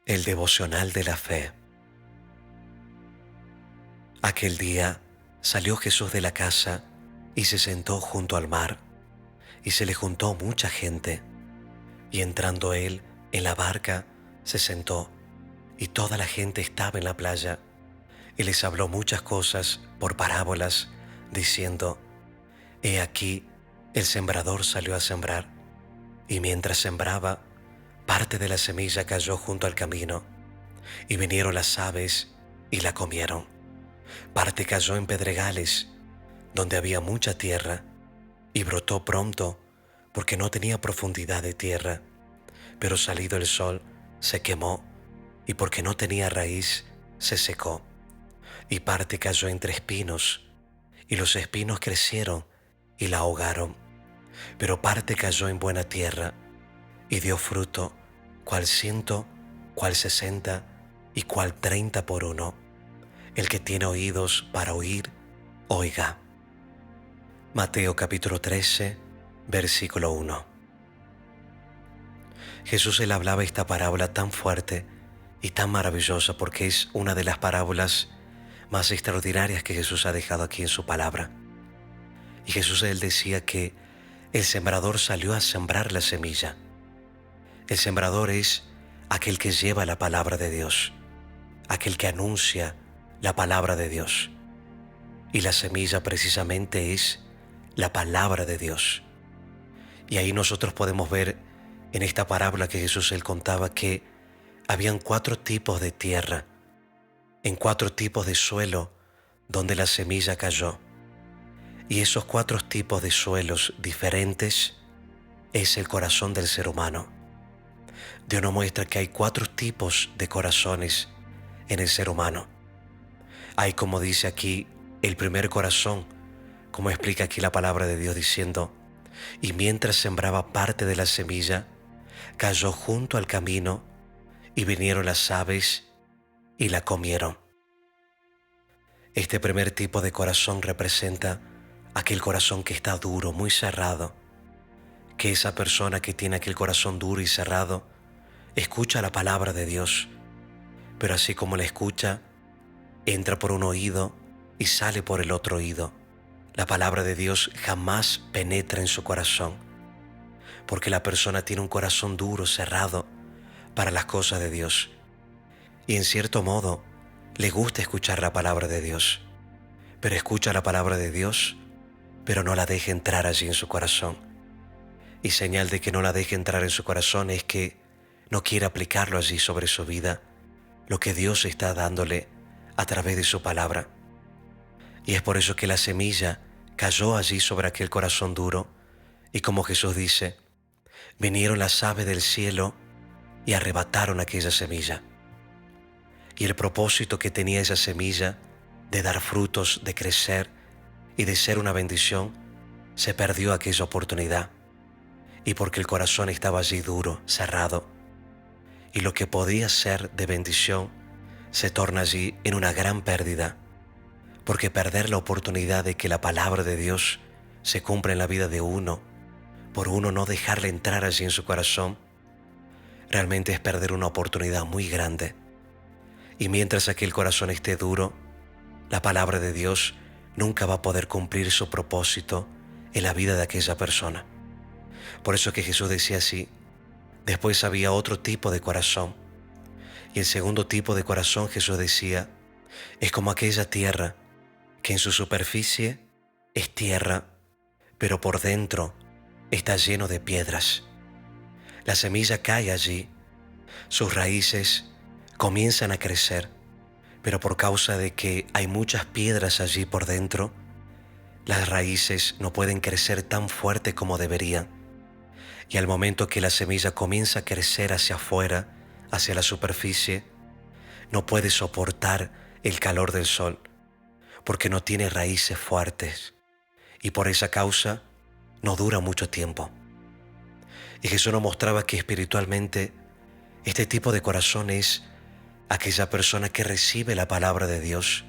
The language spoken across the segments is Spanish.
El devocional de la fe. Aquel día salió Jesús de la casa y se sentó junto al mar, y se le juntó mucha gente. Y entrando él en la barca, se sentó, y toda la gente estaba en la playa. Y les habló muchas cosas por parábolas, diciendo: He aquí, el sembrador salió a sembrar, y mientras sembraba, parte de la semilla cayó junto al camino, y vinieron las aves y la comieron. Parte cayó en pedregales, donde había mucha tierra, y brotó pronto, porque no tenía profundidad de tierra. Pero salido el sol, se quemó, y porque no tenía raíz, se secó. Y parte cayó entre espinos, y los espinos crecieron y la ahogaron. Pero parte cayó en buena tierra, y dio fruto, cual 100, cual 60, y cual 30 por uno. El que tiene oídos para oír, oiga. Mateo capítulo 13, versículo 1. Jesús le hablaba esta parábola tan fuerte y tan maravillosa porque es una de las parábolas más extraordinarias que Jesús ha dejado aquí en su palabra. Y Jesús él decía que el sembrador salió a sembrar la semilla. El sembrador es aquel que lleva la palabra de Dios, aquel que anuncia la palabra de Dios. Y la semilla precisamente es la palabra de Dios. Y ahí nosotros podemos ver en esta parábola que Jesús él contaba que habían 4 tipos de tierra, en 4 tipos de suelo donde la semilla cayó. Y esos 4 tipos de suelos diferentes es el corazón del ser humano. Dios nos muestra que hay 4 tipos de corazones en el ser humano. Hay, como dice aquí, el primer corazón, como explica aquí la palabra de Dios diciendo: y mientras sembraba parte de la semilla, cayó junto al camino, y vinieron las aves y la comieron. Este primer tipo de corazón representa aquel corazón que está duro, muy cerrado, que esa persona que tiene aquel corazón duro y cerrado escucha la palabra de Dios, pero así como la escucha, entra por un oído y sale por el otro oído. La palabra de Dios jamás penetra en su corazón, porque la persona tiene un corazón duro, cerrado para las cosas de Dios. Y en cierto modo, le gusta escuchar la palabra de Dios, pero escucha la palabra de Dios, pero no la deja entrar allí en su corazón. Y señal de que no la deja entrar en su corazón es que no quiere aplicarlo allí sobre su vida, lo que Dios está dándole a través de su palabra. Y es por eso que la semilla cayó allí sobre aquel corazón duro, y como Jesús dice, vinieron las aves del cielo y arrebataron aquella semilla. Y el propósito que tenía esa semilla de dar frutos, de crecer y de ser una bendición, se perdió aquella oportunidad. Y porque el corazón estaba allí duro, cerrado, y lo que podía ser de bendición se torna allí en una gran pérdida, porque perder la oportunidad de que la palabra de Dios se cumpla en la vida de uno, por uno no dejarle entrar allí en su corazón, realmente es perder una oportunidad muy grande. Y mientras aquel corazón esté duro, la palabra de Dios nunca va a poder cumplir su propósito en la vida de aquella persona. Por eso que Jesús decía así: después había otro tipo de corazón. Y el segundo tipo de corazón, Jesús decía, es como aquella tierra que en su superficie es tierra, pero por dentro está lleno de piedras. La semilla cae allí, sus raíces comienzan a crecer, pero por causa de que hay muchas piedras allí por dentro, las raíces no pueden crecer tan fuerte como deberían. Y al momento que la semilla comienza a crecer hacia afuera, hacia la superficie, no puede soportar el calor del sol, porque no tiene raíces fuertes, y por esa causa no dura mucho tiempo. Y Jesús nos mostraba que espiritualmente este tipo de corazón es aquella persona que recibe la palabra de Dios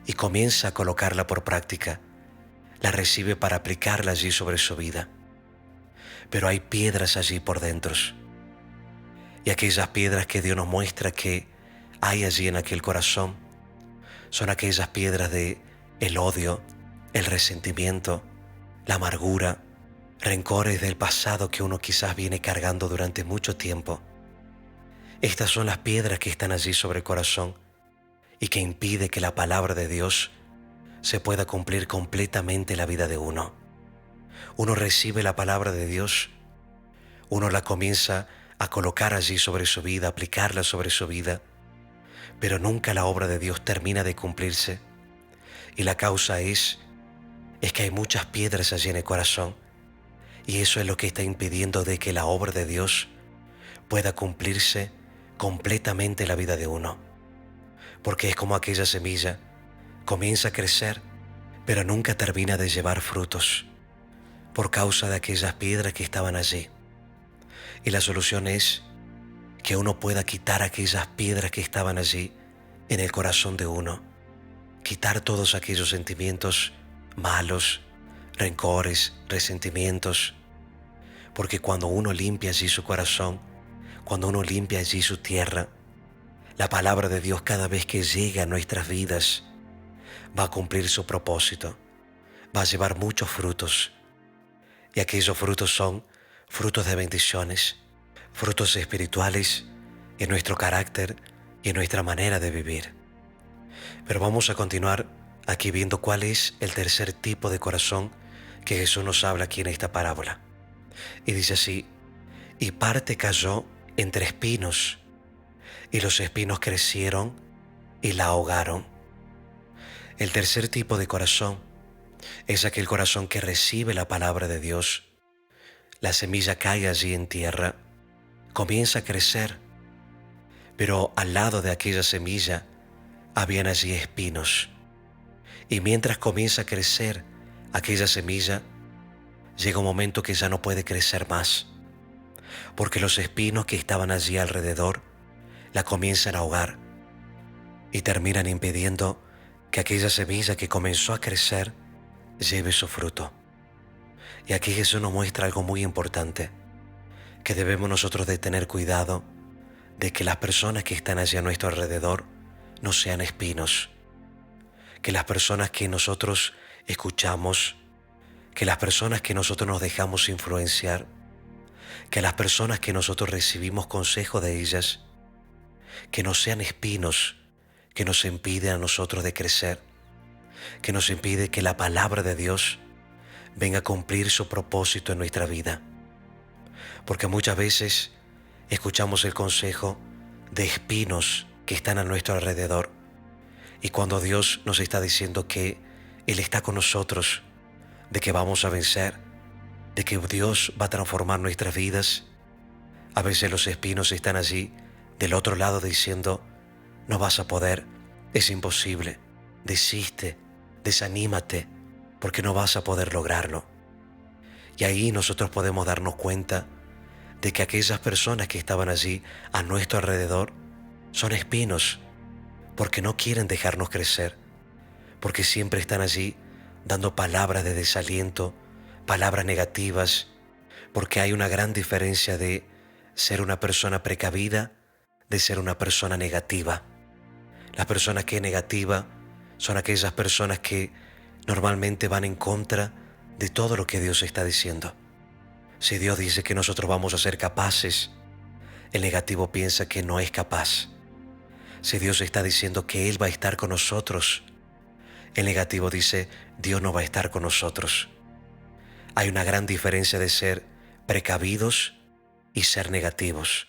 y comienza a colocarla por práctica, la recibe para aplicarla allí sobre su vida. Pero hay piedras allí por dentro. Y aquellas piedras que Dios nos muestra que hay allí en aquel corazón son aquellas piedras de el odio, el resentimiento, la amargura, rencores del pasado que uno quizás viene cargando durante mucho tiempo. Estas son las piedras que están allí sobre el corazón y que impide que la palabra de Dios se pueda cumplir completamente en la vida de uno. Uno recibe la palabra de Dios, uno la comienza a colocar allí sobre su vida, aplicarla sobre su vida, pero nunca la obra de Dios termina de cumplirse. Y la causa es que hay muchas piedras allí en el corazón, y eso es lo que está impidiendo de que la obra de Dios pueda cumplirse completamente en la vida de uno. Porque es como aquella semilla, comienza a crecer, pero nunca termina de llevar frutos, por causa de aquellas piedras que estaban allí. Y la solución es que uno pueda quitar aquellas piedras que estaban allí en el corazón de uno, quitar todos aquellos sentimientos malos, rencores, resentimientos, porque cuando uno limpia allí su corazón, cuando uno limpia allí su tierra, la palabra de Dios cada vez que llega a nuestras vidas va a cumplir su propósito, va a llevar muchos frutos, y aquellos frutos son frutos de bendiciones, frutos espirituales en nuestro carácter y en nuestra manera de vivir. Pero vamos a continuar aquí viendo cuál es el tercer tipo de corazón que Jesús nos habla aquí en esta parábola. Y dice así: y parte cayó entre espinos, y los espinos crecieron y la ahogaron. El tercer tipo de corazón es aquel corazón que recibe la palabra de Dios. La semilla cae allí en tierra, comienza a crecer, pero al lado de aquella semilla habían allí espinos. Y mientras comienza a crecer aquella semilla, llega un momento que ya no puede crecer más, porque los espinos que estaban allí alrededor la comienzan a ahogar y terminan impidiendo que aquella semilla que comenzó a crecer lleve su fruto. Y aquí Jesús nos muestra algo muy importante, que debemos nosotros de tener cuidado de que las personas que están allí a nuestro alrededor no sean espinos, que las personas que nosotros escuchamos, que las personas que nosotros nos dejamos influenciar, que las personas que nosotros recibimos consejo de ellas, que no sean espinos que nos impiden a nosotros de crecer, que nos impide que la palabra de Dios venga a cumplir su propósito en nuestra vida. Porque muchas veces escuchamos el consejo de espinos que están a nuestro alrededor, y cuando Dios nos está diciendo que Él está con nosotros, de que vamos a vencer, de que Dios va a transformar nuestras vidas, a veces los espinos están allí del otro lado diciendo: no vas a poder, es imposible, desiste, desanímate, porque no vas a poder lograrlo. Y ahí nosotros podemos darnos cuenta de que aquellas personas que estaban allí a nuestro alrededor son espinos, porque no quieren dejarnos crecer, porque siempre están allí dando palabras de desaliento, palabras negativas, porque hay una gran diferencia de ser una persona precavida de ser una persona negativa. Las personas que es negativa son aquellas personas que normalmente van en contra de todo lo que Dios está diciendo. Si Dios dice que nosotros vamos a ser capaces, el negativo piensa que no es capaz. Si Dios está diciendo que Él va a estar con nosotros, el negativo dice: Dios no va a estar con nosotros. Hay una gran diferencia de ser precavidos y ser negativos.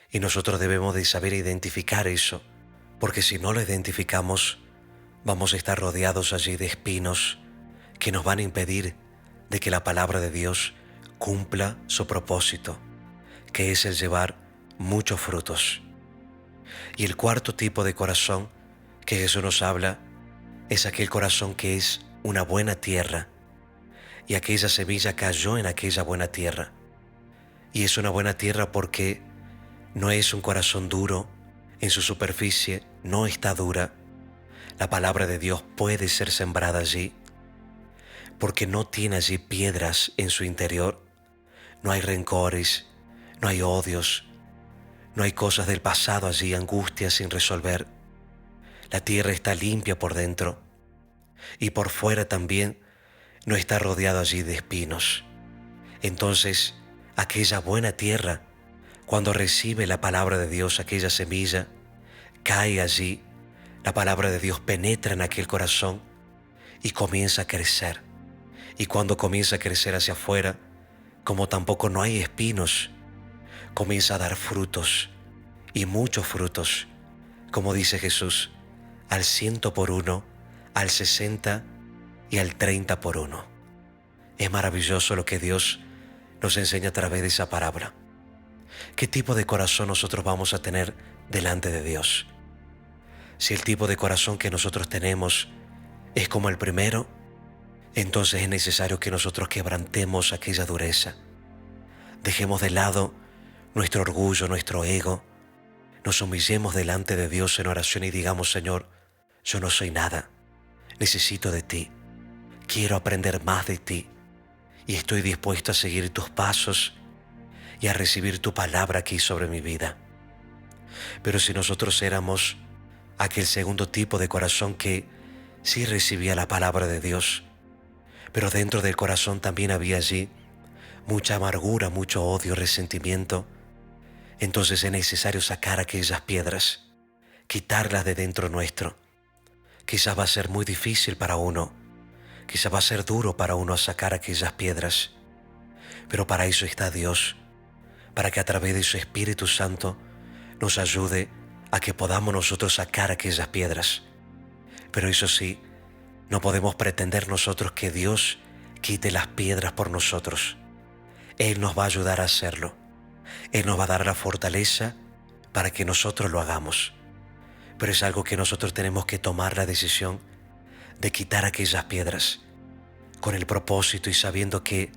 Y nosotros debemos de saber identificar eso, porque si no lo identificamos, vamos a estar rodeados allí de espinos que nos van a impedir de que la palabra de Dios cumpla su propósito, que es el llevar muchos frutos. Y el cuarto tipo de corazón que Jesús nos habla es aquel corazón que es una buena tierra, y aquella semilla cayó en aquella buena tierra. Y es una buena tierra porque no es un corazón duro, en su superficie no está dura. La palabra de Dios puede ser sembrada allí, porque no tiene allí piedras en su interior. No hay rencores, no hay odios, No hay cosas del pasado allí, angustias sin resolver. La tierra está limpia por dentro y por fuera también no está rodeado allí de espinos. Entonces, aquella buena tierra, cuando recibe la palabra de Dios, aquella semilla, cae allí, la palabra de Dios penetra en aquel corazón y comienza a crecer. Y cuando comienza a crecer hacia afuera, como tampoco no hay espinos, comienza a dar frutos, y muchos frutos, como dice Jesús, al 100 por uno, al 60 y al 30 por uno. Es maravilloso lo que Dios nos enseña a través de esa parábola. ¿Qué tipo de corazón nosotros vamos a tener delante de Dios? Si el tipo de corazón que nosotros tenemos es como el primero, entonces es necesario que nosotros quebrantemos aquella dureza. Dejemos de lado nuestro orgullo, nuestro ego, nos humillemos delante de Dios en oración y digamos: Señor, yo no soy nada, necesito de ti, quiero aprender más de ti y estoy dispuesto a seguir tus pasos y a recibir tu palabra aquí sobre mi vida. Pero si nosotros éramos aquel segundo tipo de corazón que sí recibía la palabra de Dios, pero dentro del corazón también había allí mucha amargura, mucho odio, resentimiento, entonces es necesario sacar aquellas piedras, quitarlas de dentro nuestro. Quizás va a ser muy difícil para uno, quizás va a ser duro para uno sacar aquellas piedras, pero para eso está Dios, para que a través de su Espíritu Santo nos ayude a que podamos nosotros sacar aquellas piedras. Pero eso sí, no podemos pretender nosotros que Dios quite las piedras por nosotros. Él nos va a ayudar a hacerlo. Él nos va a dar la fortaleza para que nosotros lo hagamos. Pero es algo que nosotros tenemos que tomar la decisión de quitar aquellas piedras, con el propósito y sabiendo que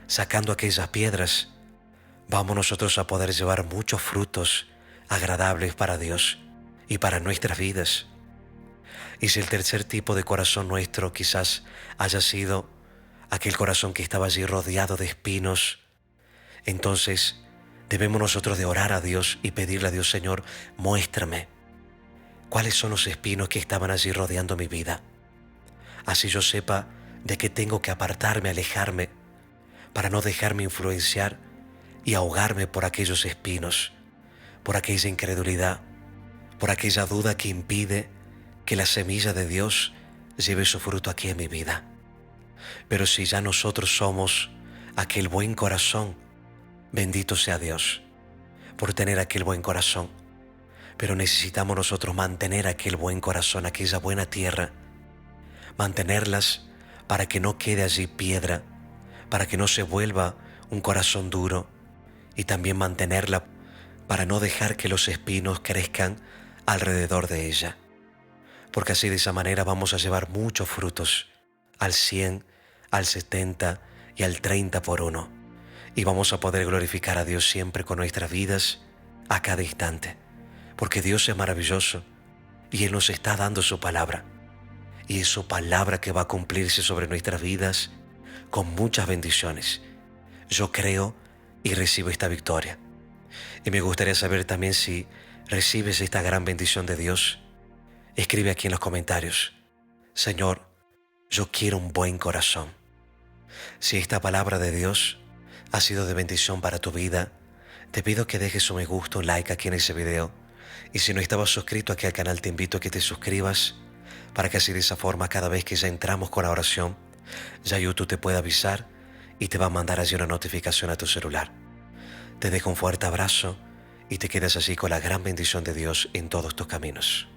sacando aquellas piedras vamos nosotros a poder llevar muchos frutos agradables para Dios y para nuestras vidas. Y si el tercer tipo de corazón nuestro quizás haya sido aquel corazón que estaba allí rodeado de espinos, entonces debemos nosotros de orar a Dios y pedirle a Dios: Señor, muéstrame cuáles son los espinos que estaban allí rodeando mi vida. Así yo sepa de qué tengo que apartarme, alejarme, para no dejarme influenciar y ahogarme por aquellos espinos, por aquella incredulidad, por aquella duda que impide que la semilla de Dios lleve su fruto aquí en mi vida. Pero si ya nosotros somos aquel buen corazón, bendito sea Dios por tener aquel buen corazón. Pero necesitamos nosotros mantener aquel buen corazón, aquella buena tierra, mantenerlas para que no quede allí piedra, para que no se vuelva un corazón duro, y también mantenerla para no dejar que los espinos crezcan alrededor de ella. Porque así de esa manera vamos a llevar muchos frutos, al 100, al 70 y al 30 por uno. Y vamos a poder glorificar a Dios siempre con nuestras vidas a cada instante. Porque Dios es maravilloso y Él nos está dando su palabra. Y es su palabra que va a cumplirse sobre nuestras vidas con muchas bendiciones. Yo creo y recibo esta victoria. Y me gustaría saber también si recibes esta gran bendición de Dios. Escribe aquí en los comentarios: Señor, yo quiero un buen corazón. Si esta palabra de Dios ha sido de bendición para tu vida, te pido que dejes un me gusta, un like aquí en ese video. Y si no estabas suscrito aquí al canal, te invito a que te suscribas, para que así de esa forma cada vez que ya entramos con la oración, ya YouTube te pueda avisar y te va a mandar allí una notificación a tu celular. Te dejo un fuerte abrazo y te quedas así con la gran bendición de Dios en todos tus caminos.